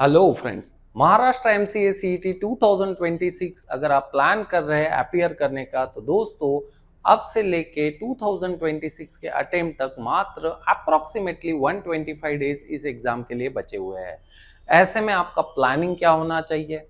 Hello friends, Maharashtra MCA CET 2026 अगर आप plan कर रहे हैं अपीयर करने का तो दोस्तों अब से लेके 2026 के अटेम्प्ट तक मात्र अप्रोक्सीमेटली 125 डेज इस एग्जाम के लिए बचे हुए हैं। ऐसे में आपका प्लानिंग क्या होना चाहिए?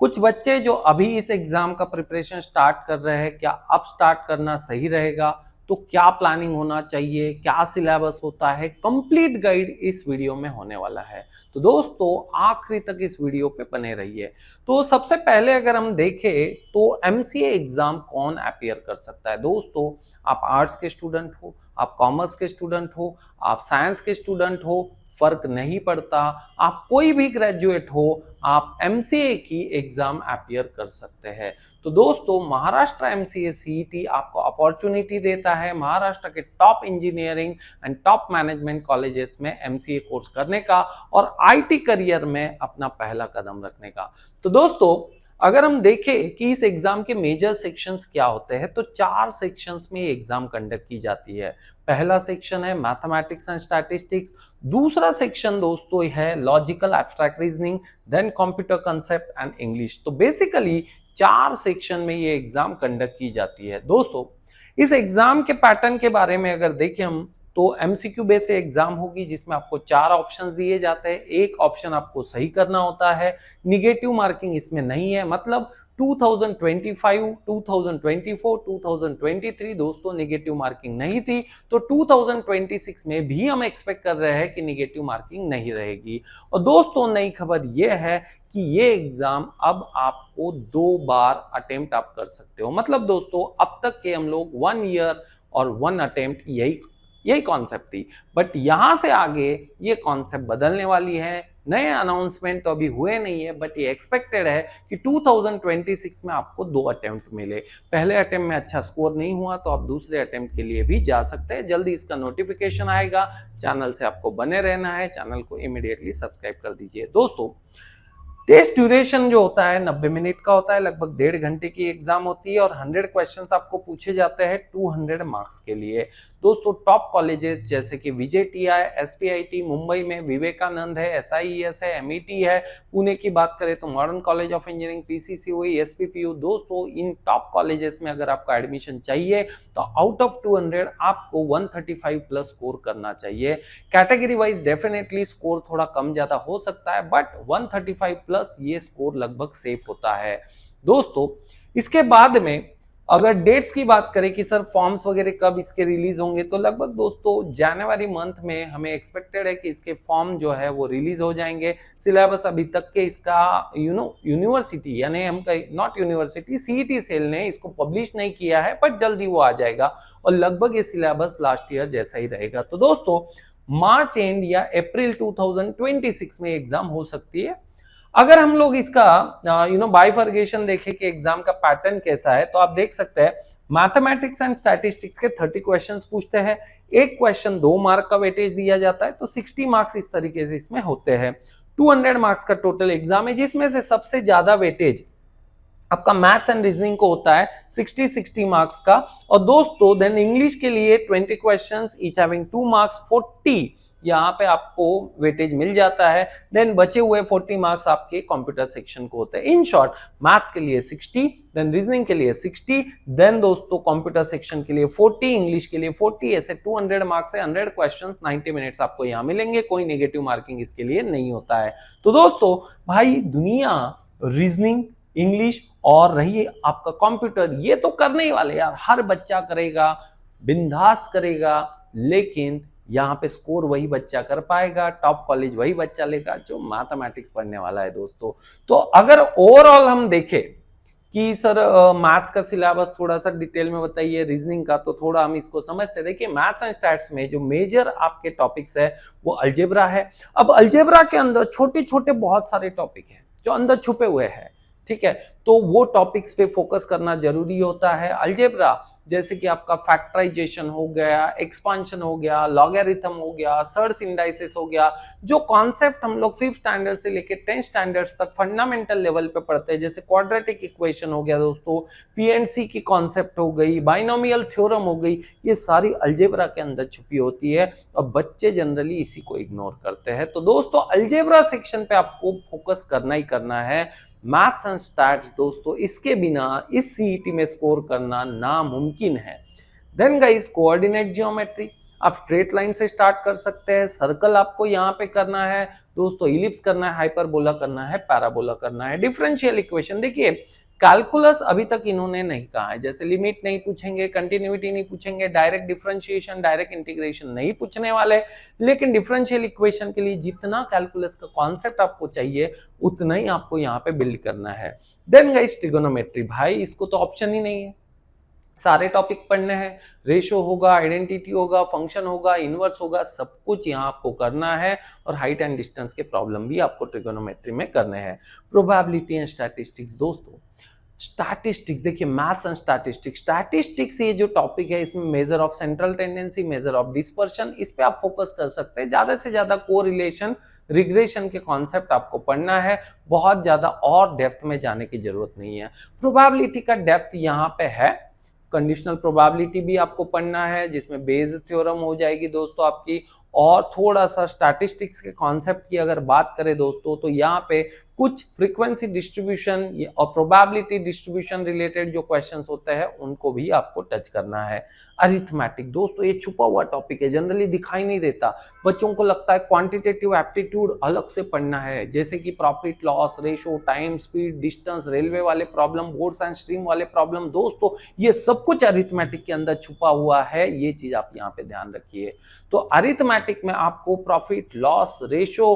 कुछ बच्चे जो अभी इस एग्जाम का प्रिपरेशन स्टार्ट कर रहे हैं, क्या अब स्टार्ट करना सही रहेगा? तो क्या प्लानिंग होना चाहिए, क्या सिलेबस होता है, कंप्लीट गाइड इस वीडियो में होने वाला है। तो दोस्तों आखिरी तक इस वीडियो पे बने रहिए। तो सबसे पहले अगर हम देखें तो एमसीए एग्जाम कौन अपीयर कर सकता है? दोस्तों आप आर्ट्स के स्टूडेंट हो, आप कॉमर्स के स्टूडेंट हो, आप साइंस के स्टूडेंट हो, फर्क नहीं पड़ता। आप कोई भी ग्रेजुएट हो, आप एमसीए की एग्जाम अपीयर कर सकते हैं। तो दोस्तों महाराष्ट्र एमसीए सीईटी आपको अपॉर्चुनिटी देता है महाराष्ट्र के top engineering and top management colleges में एमसीए कोर्स करने का और आईटी करियर में अपना पहला कदम रखने का। तो दोस्तों अगर हम देखें कि इस एग्जाम के मेजर सेक्शंस क्या होते हैं तो 4 सेक्शंस में एग्जाम कंडक्ट की जाती है। पहला सेक्शन है मैथमेटिक्स एंड स्टैटिस्टिक्स, दूसरा सेक्शन दोस्तों है logical abstract reasoning, then computer concept and English. तो बेसिकली 4 सेक्शन में ये एग्जाम कंडक्ट की जाती है। दोस्तों इस एग्जाम के पैटर्न के बारे में अगर देखें हम तो एमसीक्यू बेस्ड एग्जाम होगी जिसमें आपको 4 ऑप्शंस दिए जाते हैं, एक ऑप्शन आपको सही करना होता है, निगेटिव मार्किंग इसमें नहीं है। मतलब 2025, 2024, 2023 दोस्तों निगेटिव मार्किंग नहीं थी, तो 2026 में भी हम एक्सपेक्ट कर रहे हैं कि निगेटिव मार्किंग नहीं रहेगी। और दोस्तों नई खबर यह है कि ये एग्जाम अब आपको 2 बार अटेम्प्ट आप कर सकते हो। मतलब दोस्तों अब तक के हम लोग 1 ईयर और 1 अटेम्प्ट यही कॉन्सेप्ट थी, बट यहां से आगे ये कॉन्सेप्ट बदलने वाली है। नए अनाउंसमेंट तो अभी हुए नहीं है, बट ये एक्सपेक्टेड है कि 2026 में आपको 2 अटेम्प्ट मिले। पहले अटेम्प्ट में अच्छा स्कोर नहीं हुआ तो आप दूसरे अटेम्प्ट के लिए भी जा सकते हैं। जल्दी इसका नोटिफिकेशन आएगा, चैनल से आपको बने रहना है, चैनल को इमीडिएटली सब्सक्राइब कर दीजिए। दोस्तों टेस्ट ड्यूरेशन जो होता है 90 मिनट का होता है, लगभग 1.5 घंटे की एग्जाम होती है और 100 क्वेश्चंस आपको पूछे जाते हैं 200 मार्क्स के लिए। दोस्तों टॉप कॉलेजेस जैसे कि विजेटीआई, एसपीआईटी, मुंबई में विवेकानंद है, एसआईईएस है, एमईटी है, पुणे की बात करें तो modern college of engineering, PCC हुई, एसपीपीयू। दोस्तों इन टॉप कॉलेजेस में अगर आपको एडमिशन चाहिए तो आउट ऑफ 200 आपको 135 प्लस स्कोर करना चाहिए। कैटेगरी वाइज डेफिनेटली स्कोर थोड़ा कम ज्यादा हो सकता है, बट 135 प्लस ये स्कोर लगभग सेफ होता है। दोस्तों इसके बाद में अगर डेट्स की बात करें कि सर फॉर्म्स वगैरह कब इसके रिलीज होंगे, तो लगभग दोस्तों जनवरी मंथ में हमें एक्सपेक्टेड है कि इसके फॉर्म जो है वो रिलीज हो जाएंगे। सिलेबस अभी तक के इसका यूनिवर्सिटी यानी हम नॉट यूनिवर्सिटी, सीईटी सेल ने इसको पब्लिश नहीं किया है, बट जल्दी वो आ जाएगा और लगभग ये सिलेबस लास्ट ईयर जैसा ही रहेगा। तो दोस्तों मार्च एंड या अप्रैल 2026 में एग्जाम हो सकती है। अगर हम लोग इसका बाइफर्गेशन देखें कि एग्जाम का पैटर्न कैसा है, तो आप देख सकते हैं मैथमेटिक्स एंड स्टैटिस्टिक्स के 30 क्वेश्चंस पूछते हैं, एक क्वेश्चन 2 मार्क का वेटेज दिया जाता है, तो 60 मार्क्स इस तरीके से इसमें होते हैं। 200 मार्क्स का टोटल एग्जाम है जिसमें से सबसे ज्यादा वेटेज आपका मैथ्स एंड रीजनिंग को होता है 60 मार्क्स का। और दोस्तों देन इंग्लिश के लिए 20 क्वेश्चंस ईच हैविंग 2 मार्क्स, 40 यहाँ पे आपको वेटेज मिल जाता है। देन बचे हुए 40 मार्क्स आपके कंप्यूटर सेक्शन को होते हैं। इन शॉर्ट मैथ्स के लिए 60, देन रीजनिंग के लिए 60, देन दोस्तों कंप्यूटर सेक्शन के लिए 40, इंग्लिश के लिए 40, ऐसे 200 मार्क्स है। 100 क्वेश्चंस 90 मिनट्स आपको यहाँ मिलेंगे, कोई नेगेटिव मार्किंग इसके लिए नहीं होता है। तो दोस्तों भाई दुनिया रीजनिंग, इंग्लिश और रही आपका कंप्यूटर ये तो करने ही वाले यार, हर बच्चा करेगा, बिंदास करेगा, लेकिन यहाँ पे स्कोर वही बच्चा कर पाएगा, टॉप कॉलेज वही बच्चा लेगा जो मैथमेटिक्स पढ़ने वाला है। दोस्तों तो अगर ओवरऑल हम देखें कि सर मैथ्स का सिलेबस थोड़ा सा डिटेल में बताइए, रीजनिंग का तो थोड़ा हम इसको समझते। देखिए मैथ्स एंड स्टैट्स में जो मेजर आपके टॉपिक्स है वो अलजेब्रा है। अब अलजेब्रा के अंदर छोटे छोटे बहुत सारे टॉपिक हैं जो अंदर छुपे हुए हैं, ठीक है, तो वो टॉपिक्स पे फोकस करना जरूरी होता है। अलजेब्रा जैसे कि आपका फैक्टराइजेशन हो गया, एक्सपांशन हो गया, लॉगरिथम हो गया, सर्च इंडाइसेस हो गया, जो कॉन्सेप्ट हम लोग 5th स्टैंडर्ड से लेके 10th स्टैंडर्ड्स तक फंडामेंटल लेवल पे पढ़ते हैं, जैसे क्वाड्रेटिक इक्वेशन हो गया दोस्तों, पीएनसी की कॉन्सेप्ट हो गई, बाइनोमियल थ्योरम हो गई, ये सारी अलजेब्रा के अंदर छुपी होती है और बच्चे जनरली इसी को इग्नोर करते हैं। तो दोस्तों अलजेब्रा सेक्शन पे आपको फोकस करना ही करना है। मैथ्स एंड स्टैट्स दोस्तों इसके बिना इस सीईटी में स्कोर करना नामुमकिन है। देन गाइस कोऑर्डिनेट जियोमेट्री, आप स्ट्रेट लाइन से स्टार्ट कर सकते हैं, सर्कल आपको यहाँ पे करना है दोस्तों, इलिप्स करना है, हाइपरबोला करना है, पैराबोला करना है। डिफरेंशियल इक्वेशन देखिए कैलकुलस अभी तक इन्होंने नहीं कहा है, जैसे लिमिट नहीं पूछेंगे, कंटिन्यूटी नहीं पूछेंगे, डायरेक्ट डिफरेंशिएशन, डायरेक्ट इंटीग्रेशन नहीं पूछने वाले, लेकिन डिफरेंशियल इक्वेशन के लिए जितना कैलकुलस का कॉन्सेप्ट आपको चाहिए उतना ही आपको यहाँ पे बिल्ड करना है। देन गाइस ट्रिगोनोमेट्री, भाई इसको तो ऑप्शन ही नहीं है, सारे टॉपिक पढ़ने हैं, रेशो होगा, आइडेंटिटी होगा, फंक्शन होगा, इनवर्स होगा, सब कुछ यहाँ आपको करना है और हाइट एंड डिस्टेंस के प्रॉब्लम भी आपको ट्रिगोनोमेट्री में करने हैं। प्रोबेबिलिटी एंड स्टैटिस्टिक्स दोस्तों, स्टैटिस्टिक्स देखिए मैथ्स एंड स्टैटिस्टिक्स, स्टैटिस्टिक्स ये जो टॉपिक है इसमें measure of central tendency, measure of dispersion, इस पे आप फोकस कर सकते हैं। ज्यादा से ज्यादा कोरिलेशन, रिग्रेशन के कॉन्सेप्ट आपको पढ़ना है, बहुत ज्यादा और डेप्थ में जाने की जरूरत नहीं है। प्रोबेबिलिटी का डेप्थ यहाँ पे है, कंडीशनल प्रोबेबिलिटी भी आपको पढ़ना है जिसमें बेस थ्योरम हो जाएगी दोस्तों आपकी, और थोड़ा सा स्टैटिस्टिक्स के कॉन्सेप्ट की अगर बात करें दोस्तों तो यहाँ पे कुछ फ्रीक्वेंसी डिस्ट्रीब्यूशन और प्रोबेबिलिटी डिस्ट्रीब्यूशन रिलेटेड जो क्वेश्चंस होते हैं उनको भी आपको टच करना है। अरिथमेटिक दोस्तों ये छुपा हुआ टॉपिक है, जनरली दिखाई नहीं देता, बच्चों को लगता है क्वांटिटेटिव एप्टीट्यूड अलग से पढ़ना है, जैसे कि profit loss ratio, time, speed, distance, railway वाले प्रॉब्लम, बोर्ड्स एंड स्ट्रीम वाले प्रॉब्लम, दोस्तों ये सब कुछ अरिथमेटिक के अंदर छुपा हुआ है, ये चीज आप यहाँ पे ध्यान रखिए। तो अरिथमेटिक में आपको प्रॉफिट लॉस रेशो,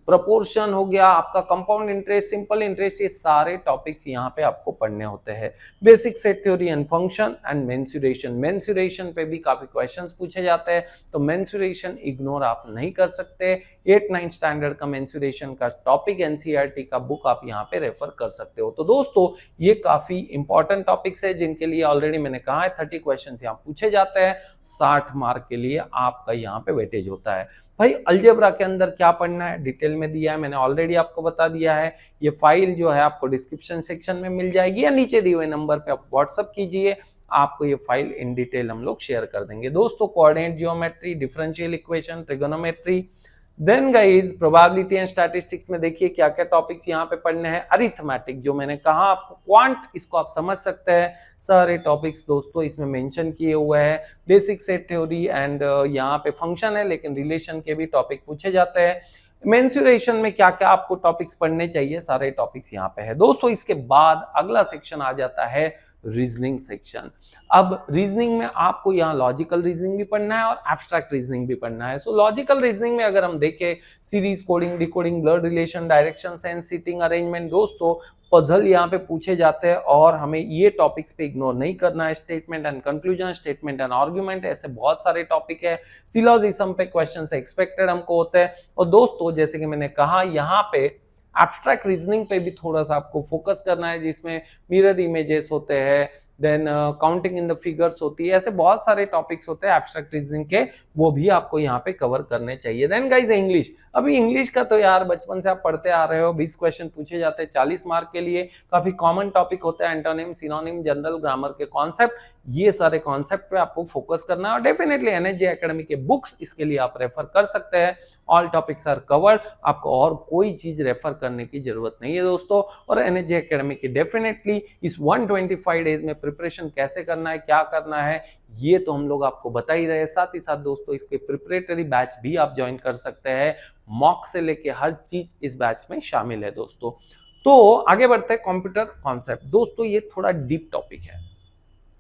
प्रोपोर्शन हो गया, आपका कंपाउंड इंटरेस्ट, सिंपल इंटरेस्ट, ये सारे टॉपिक्स यहाँ पे आपको पढ़ने होते हैं। Basic set theory and function and mensuration, mensuration पे भी काफी क्वेश्चंस पूछे जाते हैं, तो मेंसुरेशन इग्नोर आप नहीं कर सकते। 8-9 स्टैंडर्ड का मेंसुरेशन का टॉपिक एनसीईआरटी का बुक आप यहाँ पे रेफर कर सकते हो। तो दोस्तों ये काफी इंपॉर्टेंट टॉपिक्स है जिनके लिए ऑलरेडी मैंने कहा है 30 क्वेश्चन यहाँ पूछे जाते हैं, 60 मार्क के लिए आपका यहाँ पे वेटेज होता है। भाई अलजेब्रा के अंदर क्या पढ़ना है डिटेल में दिया है, मैंने ऑलरेडी आपको बता दिया है। ये फाइल जो है आपको डिस्क्रिप्शन सेक्शन में मिल जाएगी या नीचे दिए हुए नंबर पे आप व्हाट्सअप कीजिए, आपको ये फाइल इन डिटेल हम लोग शेयर कर देंगे। दोस्तों coordinate geometry, differential equation, trigonometry, then guys probability and statistics में देखिए क्या क्या टॉपिक्स यहाँ पे पढ़ने हैं। अरिथमेटिक जो मैंने कहा आपको, क्वांट इसको आप समझ सकते हैं, सारे टॉपिक्स दोस्तों इसमें मेंशन किए हुए हैं। बेसिक सेट थ्योरी एंड यहाँ पे फंक्शन है लेकिन रिलेशन के भी टॉपिक पूछे जाते हैं। मेंसुरेशन में क्या क्या आपको टॉपिक्स पढ़ने चाहिए, सारे टॉपिक्स यहाँ पे है दोस्तों। इसके बाद अगला सेक्शन आ जाता है रीजनिंग सेक्शन। अब रीजनिंग में आपको यहाँ लॉजिकल रीजनिंग भी पढ़ना है और एब्स्ट्रैक्ट रीजनिंग भी पढ़ना है। सो लॉजिकल रीजनिंग में अगर हम देखें series, coding, decoding, blood relation, direction sense, seating arrangement, दोस्तों पजल यहाँ पे पूछे जाते हैं और हमें ये टॉपिक्स पे इग्नोर नहीं करना है। Statement and conclusion, statement and argument, ऐसे बहुत सारे टॉपिक है। सिलोजिज्म पे क्वेश्चन एक्सपेक्टेड हमको होते हैं। और दोस्तों जैसे कि मैंने कहा यहाँ पे एब्स्ट्रैक्ट रीजनिंग पे भी थोड़ा सा आपको फोकस करना है जिसमें मिरर इमेजेस होते हैं, then counting in the figures होती है, ऐसे बहुत सारे टॉपिक्स होते हैं एब्स्ट्रैक्ट रीजनिंग के, वो भी आपको यहाँ पे कवर करने चाहिए। देन गाइस इंग्लिश, अभी इंग्लिश का तो यार बचपन से आप पढ़ते आ रहे हो, 20 क्वेश्चन पूछे जाते हैं 40 मार्क के लिए, काफी कॉमन टॉपिक होता है, एंटोनिम, सिनोनिम, जनरल ग्रामर के कॉन्सेप्ट, ये सारे कॉन्सेप्ट पे आपको फोकस करना है। और डेफिनेटली एनएसजे एकेडमी के बुक्स इसके लिए आप रेफर कर सकते हैं, ऑल टॉपिक्स आर कवर्ड, आपको और कोई चीज रेफर करने की जरूरत नहीं है दोस्तों। और एनएसजे एकेडमी की डेफिनेटली इस 125 डेज में प्रिपरेशन कैसे करना है, क्या करना है, ये तो हम लोग आपको बता ही रहे। साथ ही साथ दोस्तों इसके प्रिपरेटरी बैच भी आप ज्वाइन कर सकते हैं, मॉक से लेके हर चीज इस बैच में शामिल है दोस्तों। तो आगे बढ़ते हैं कंप्यूटर कॉन्सेप्ट। दोस्तों ये थोड़ा डीप टॉपिक है,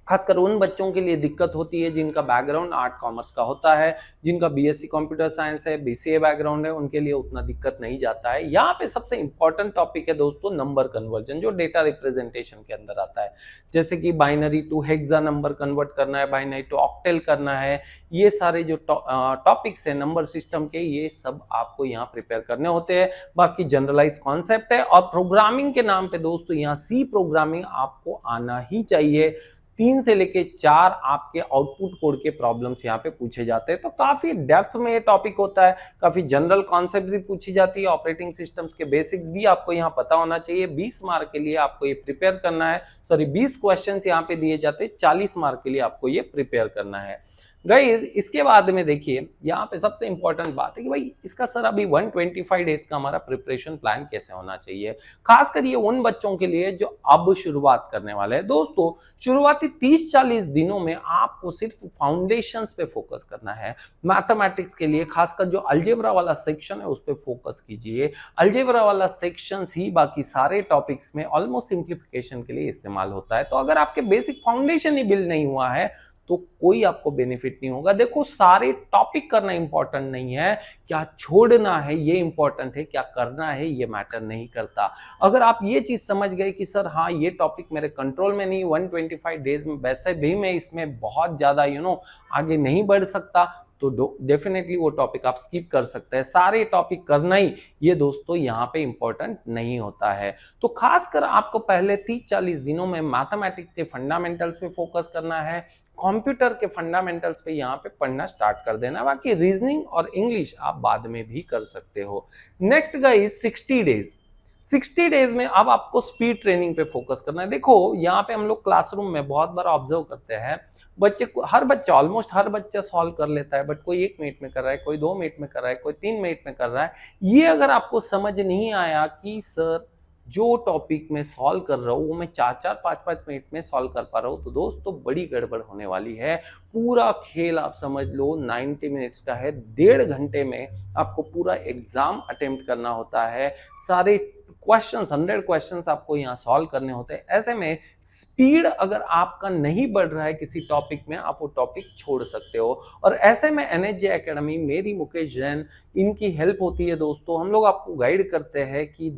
खासकर उन बच्चों के लिए दिक्कत होती है जिनका बैकग्राउंड आर्ट कॉमर्स का होता है, जिनका बीएससी कंप्यूटर साइंस है, बीसीए बैकग्राउंड है, उनके लिए उतना दिक्कत नहीं जाता है। यहाँ पे सबसे इंपॉर्टेंट टॉपिक है दोस्तों नंबर कन्वर्जन, जो डेटा रिप्रेजेंटेशन के अंदर आता है, जैसे कि binary to hexa number convert करना है, बाइनरी टू ऑक्टेल करना है, ये सारे जो टॉपिक्स है नंबर सिस्टम के, ये सब आपको यहाँ प्रिपेयर करने होते हैं। बाकी जनरलाइज कॉन्सेप्ट है। और प्रोग्रामिंग के नाम पे दोस्तों यहाँ सी प्रोग्रामिंग आपको आना ही चाहिए। 3 से लेके 4 आपके आउटपुट कोड के प्रॉब्लम्स यहाँ पे पूछे जाते हैं। तो काफी डेप्थ में ये टॉपिक होता है, काफी जनरल कॉन्सेप्ट भी पूछी जाती है, ऑपरेटिंग सिस्टम्स के बेसिक्स भी आपको यहाँ पता होना चाहिए। 20 मार्क के लिए आपको ये प्रिपेयर करना है, सॉरी 20 क्वेश्चन यहाँ पे दिए जाते हैं, 40 मार्क के लिए आपको ये प्रिपेयर करना है। गाइस इसके बाद में देखिए यहाँ पे सबसे इंपॉर्टेंट बात है कि भाई इसका सर अभी 125 डेज का हमारा प्रिपरेशन प्लान कैसे होना चाहिए, खासकर ये उन बच्चों के लिए जो अब शुरुआत करने वाले हैं। दोस्तों शुरुआती 30-40 दिनों में आपको सिर्फ फाउंडेशंस पे फोकस करना है। मैथमेटिक्स के लिए खासकर जो अलजेब्रा वाला सेक्शन है उस पर फोकस कीजिए। अलजेब्रा वाला सेक्शंस ही बाकी सारे टॉपिक्स में ऑलमोस्ट सिंप्लीफिकेशन के लिए इस्तेमाल होता है। तो अगर आपके बेसिक फाउंडेशन ही बिल्ड नहीं हुआ है तो कोई आपको बेनिफिट नहीं होगा। देखो सारे टॉपिक करना इंपॉर्टेंट नहीं है, क्या छोड़ना है ये इंपॉर्टेंट है, क्या करना है ये मैटर नहीं करता। अगर आप ये चीज समझ गए कि सर हाँ ये टॉपिक मेरे कंट्रोल में नहीं, 125 डेज में वैसे भी मैं इसमें बहुत ज्यादा आगे नहीं बढ़ सकता, तो डेफिनेटली वो टॉपिक आप स्किप कर सकते हैं। सारे टॉपिक करना ही ये दोस्तों यहाँ पे इंपॉर्टेंट नहीं होता है। तो खासकर आपको पहले 30-40 दिनों में मैथमेटिक्स के फंडामेंटल्स पे फोकस करना है, कंप्यूटर के फंडामेंटल्स पे यहाँ पे पढ़ना स्टार्ट कर देना, बाकी रीजनिंग और इंग्लिश आप बाद में भी कर सकते हो। नेक्स्ट गाइस 60 डेज में अब आपको स्पीड ट्रेनिंग पे फोकस करना है। देखो यहाँ पे हम लोग क्लासरूम में बहुत बार ऑब्जर्व करते हैं बच्चे को, हर बच्चा ऑलमोस्ट हर बच्चा सॉल्व कर लेता है, बट कोई 1 मिनट में कर रहा है, कोई 2 मिनट में कर रहा है, कोई 3 मिनट में कर रहा है। ये अगर आपको समझ नहीं आया कि सर जो टॉपिक में सॉल्व कर रहा हूँ वो मैं 4-4, 5-5 मिनट में सॉल्व कर पा रहा हूँ, तो दोस्तों बड़ी गड़बड़ होने वाली है। पूरा खेल आप समझ लो 90 मिनट्स का है, 1.5 घंटे में आपको पूरा एग्जाम अटेम्प्ट करना होता है, सारे क्वेश्चंस 100 क्वेश्चंस आपको यहाँ सॉल्व करने होते हैं। ऐसे में स्पीड अगर आपका नहीं बढ़ रहा है किसी टॉपिक में, आप वो टॉपिक छोड़ सकते हो। और ऐसे में NHJ एकेडमी, मेरी मुकेश जैन, इनकी हेल्प होती है दोस्तों। हम लोग आपको गाइड करते हैं कि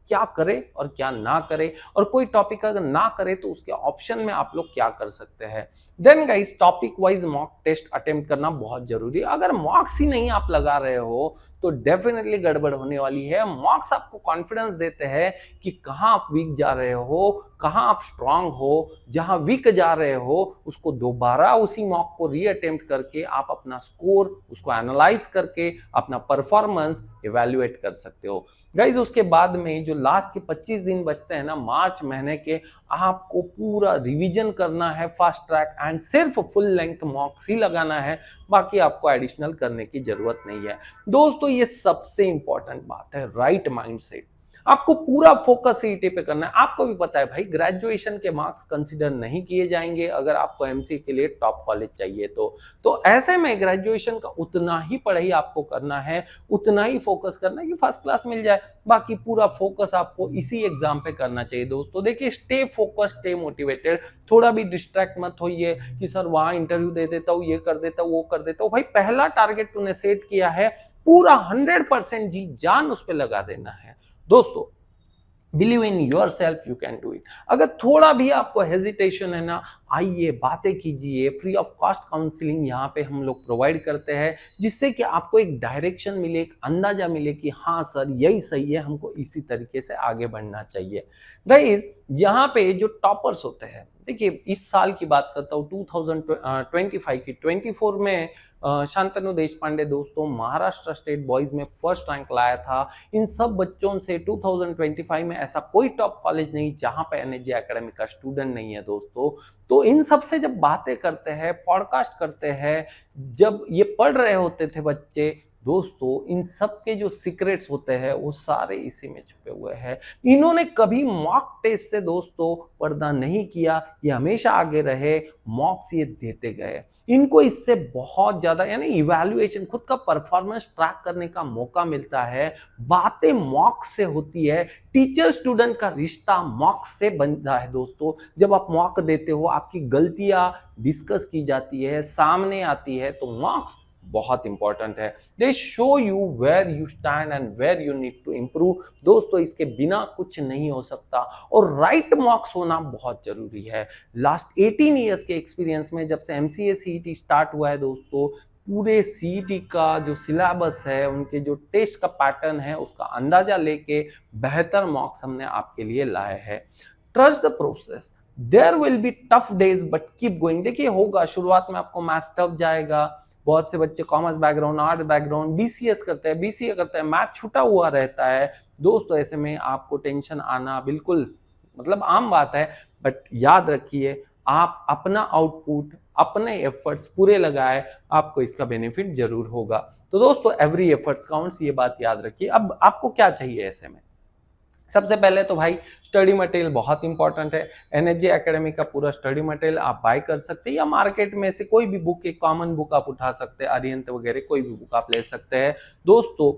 क्या करे और क्या ना करे, और कोई टॉपिक अगर ना करे तो उसके ऑप्शन में आप लोग क्या कर सकते हैं। Then guys topic wise mock test attempt करना बहुत जरूरी है। अगर मॉक्स ही नहीं आप लगा रहे हो तो डेफिनेटली गड़बड़ होने वाली है। मॉक्स आपको कॉन्फिडेंस देते हैं कि कहाँ आप वीक जा रहे हो, कहाँ आप स्ट्रांग हो, जहां वीक जा रहे हो उसको दोबारा उसी मॉक को रीअटेम्प्ट करके आप अपना स्कोर उसको एनालाइज करके अपना परफॉर्मेंस इवैल्यूएट कर सकते हो। गाइज उसके बाद में जो लास्ट के 25 दिन बचते हैं ना मार्च महीने के, आपको पूरा रिवीजन करना है फास्ट ट्रैक एंड सिर्फ फुल लेंथ मॉक्स ही लगाना है, बाकी आपको एडिशनल करने की जरूरत नहीं है। दोस्तों ये सबसे इंपॉर्टेंट बात है, राइट माइंडसेट। आपको पूरा फोकस सीईटी पे करना है। आपको भी पता है भाई ग्रेजुएशन के मार्क्स कंसीडर नहीं किए जाएंगे अगर आपको एमसी के लिए टॉप कॉलेज चाहिए तो ऐसे में ग्रेजुएशन का उतना ही पढ़ाई आपको करना है, उतना ही फोकस करना है कि फर्स्ट क्लास मिल जाए, बाकी पूरा फोकस आपको इसी एग्जाम पे करना चाहिए। दोस्तों देखिए स्टे फोकस, स्टे मोटिवेटेड, थोड़ा भी डिस्ट्रैक्ट मत होइए कि सर वहां इंटरव्यू दे देता हूँ, ये कर देता हूँ, वो कर देता हूँ। भाई पहला टारगेट तूने सेट किया है, पूरा 100% जी जान उस पर लगा देना है। दोस्तों believe in your self, you can do it. अगर थोड़ा भी आपको हेजिटेशन है ना, आइए बातें कीजिए, फ्री ऑफ कॉस्ट काउंसलिंग यहाँ पे हम लोग प्रोवाइड करते हैं, जिससे कि आपको एक डायरेक्शन मिले, एक अंदाजा मिले कि हाँ सर यही सही है, हमको इसी तरीके से आगे बढ़ना चाहिए। गाइस यहाँ पे जो टॉपर्स होते हैं, देखिए इस साल की बात करता हूँ 2025 की 24 में शांतनु देशपांडे दोस्तों महाराष्ट्र स्टेट बॉयज में फर्स्ट रैंक लाया था। इन सब बच्चों से 2025 में ऐसा कोई टॉप कॉलेज नहीं जहां पे एनएचजे एकेडमी का स्टूडेंट नहीं है दोस्तों। तो इन सब से जब बातें करते हैं, पॉडकास्ट करते हैं, जब ये पढ़ रहे होते थे बच्चे दोस्तों, इन सब के जो सीक्रेट्स होते हैं वो सारे इसी में छुपे हुए हैं। इन्होंने कभी मॉक टेस्ट से दोस्तों पर्दा नहीं किया, ये हमेशा आगे रहे, मॉक्स ये देते गए। इनको इससे बहुत ज्यादा यानी इवैल्यूएशन, खुद का परफॉर्मेंस ट्रैक करने का मौका मिलता है। बातें मॉक से होती है, टीचर स्टूडेंट का रिश्ता मॉक से बनता है दोस्तों। जब आप मॉक देते हो, आपकी गलतियां डिस्कस की जाती है, सामने आती है, तो मॉक्स बहुत इंपॉर्टेंट है। They show you where you stand and where you need to improve. दोस्तों इसके बिना कुछ नहीं हो सकता, और राइट मॉक्स होना बहुत जरूरी है। लास्ट 18 ईयर्स के एक्सपीरियंस में जब से एमसीए सीईटी स्टार्ट हुआ है दोस्तों, पूरे सीईटी का जो सिलेबस है, उनके जो टेस्ट का पैटर्न है, उसका अंदाजा लेके बेहतर मॉक्स हमने आपके लिए लाए हैं। Trust the process. There will be tough days but keep going. देखिए होगा, शुरुआत में आपको मैथ्स टफ जाएगा, बहुत से बच्चे commerce background, art background, BCS करते हैं, बीसीए करते हैं, मैथ छूटा हुआ रहता है दोस्तों। ऐसे में आपको टेंशन आना बिल्कुल मतलब आम बात है, बट याद रखिए आप अपना आउटपुट, अपने एफर्ट्स पूरे लगाए, आपको इसका बेनिफिट जरूर होगा। तो दोस्तों एवरी एफर्ट्स काउंट्स, ये बात याद रखिए। अब आपको क्या चाहिए ऐसे में? सबसे पहले तो भाई स्टडी मटेरियल बहुत इंपॉर्टेंट है। एनएसजे एकेडमी का पूरा स्टडी मटेरियल आप बाय कर सकते हैं, या मार्केट में से कोई भी बुक, एक कॉमन बुक आप उठा सकते हैं, आर्यंत वगैरह कोई भी बुक आप ले सकते हैं। दोस्तों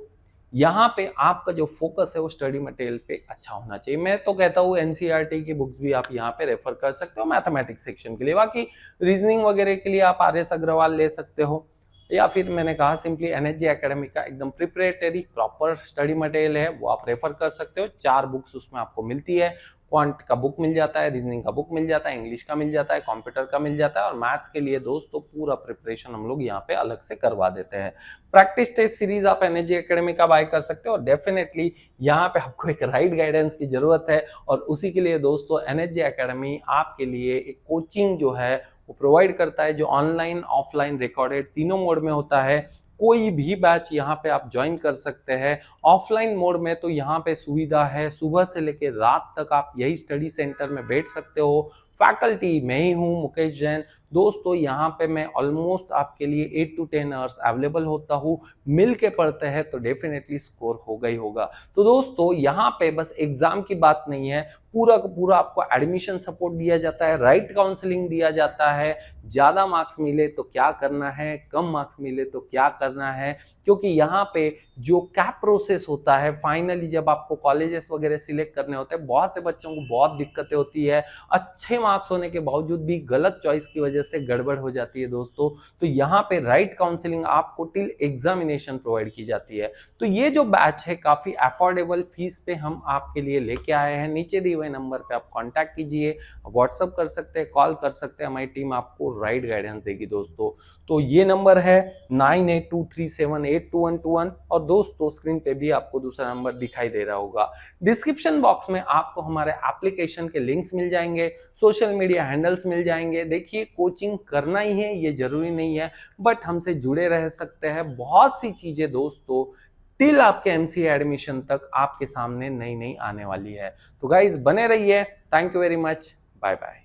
यहाँ पे आपका जो फोकस है वो स्टडी मटेरियल पे अच्छा होना चाहिए। मैं तो कहता हूँ एनसीईआरटी की बुक्स भी आप यहाँ पे रेफर कर सकते हो मैथमेटिक्स सेक्शन के लिए। बाकी रीजनिंग वगैरह के लिए आप आर.एस. अग्रवाल ले सकते हो, या फिर मैंने कहा सिंपली एनएसजे एकेडमी का एकदम प्रिपरेटरी प्रॉपर स्टडी मटेरियल है, वो आप रेफर कर सकते हो। 4 बुक्स उसमें आपको मिलती है। क्वांट का बुक मिल जाता है, रीजनिंग का बुक मिल जाता है, इंग्लिश का मिल जाता है, कंप्यूटर का मिल जाता है, और मैथ्स के लिए दोस्तों पूरा प्रिपरेशन हम लोग यहाँ पे अलग से करवा देते हैं। प्रैक्टिस टेस्ट सीरीज आप एनएसजे एकेडमी का बाय कर सकते हो, और डेफिनेटली यहाँ पे आपको एक राइट गाइडेंस की जरूरत है, और उसी के लिए दोस्तों एनएसजे एकेडमी आपके लिए एक कोचिंग जो है वो प्रोवाइड करता है, जो ऑनलाइन ऑफलाइन रिकॉर्डेड तीनों मोड में होता है। कोई भी बैच यहाँ पे आप ज्वाइन कर सकते हैं। ऑफलाइन मोड में तो यहाँ पे सुविधा है, सुबह से लेकर रात तक आप यही स्टडी सेंटर में बैठ सकते हो। फैकल्टी मैं ही हूँ, मुकेश जैन। दोस्तों यहाँ पे मैं ऑलमोस्ट आपके लिए 8 to 10 आवर्स अवेलेबल होता हूँ। मिल के पढ़ते हैं तो डेफिनेटली स्कोर होगा ही होगा। तो दोस्तों यहाँ पे बस एग्जाम की बात नहीं है, पूरा का पूरा आपको एडमिशन सपोर्ट दिया जाता है, राइट काउंसलिंग दिया जाता है। ज्यादा मार्क्स मिले तो क्या करना है, कम मार्क्स मिले तो क्या करना है, क्योंकि यहाँ पे जो कैप प्रोसेस होता है, फाइनली जब आपको कॉलेजेस वगैरह सिलेक्ट करने होते हैं, बहुत से बच्चों को बहुत दिक्कतें होती है, अच्छे मार्क्स होने के बावजूद भी गलत चॉइस की वजह से गड़बड़ हो जाती है दोस्तों। तो यहाँ पे राइट काउंसलिंग आपको टिल एग्जामिनेशन प्रोवाइड की जाती है। तो ये जो बैच है काफी अफोर्डेबल फीस पे हम आपके लिए लेके आए हैं। नीचे दिए हुए नंबर पे आप कांटेक्ट कीजिए, व्हाट्सअप कर सकते हैं, कॉल कर सकते हैं, हमारी टीम आपको राइट गाइडेंस देगी दोस्तों। तो ये नंबर है 9823782121, और दोस्तों स्क्रीन पे भी आपको दूसरा नंबर दिखाई दे रहा होगा। डिस्क्रिप्शन बॉक्स में आपको हमारे एप्लीकेशन के लिंक्स मिल जाएंगे, सोशल मीडिया हैंडल्स मिल जाएंगे। देखिए कोचिंग करना ही है ये जरूरी नहीं है, बट हमसे जुड़े रह सकते हैं। बहुत सी चीजें दोस्तों टिल आपके एमसीए एडमिशन तक आपके सामने नई नई आने वाली है। तो गाइज बने रहिए। Thank you very much, bye bye.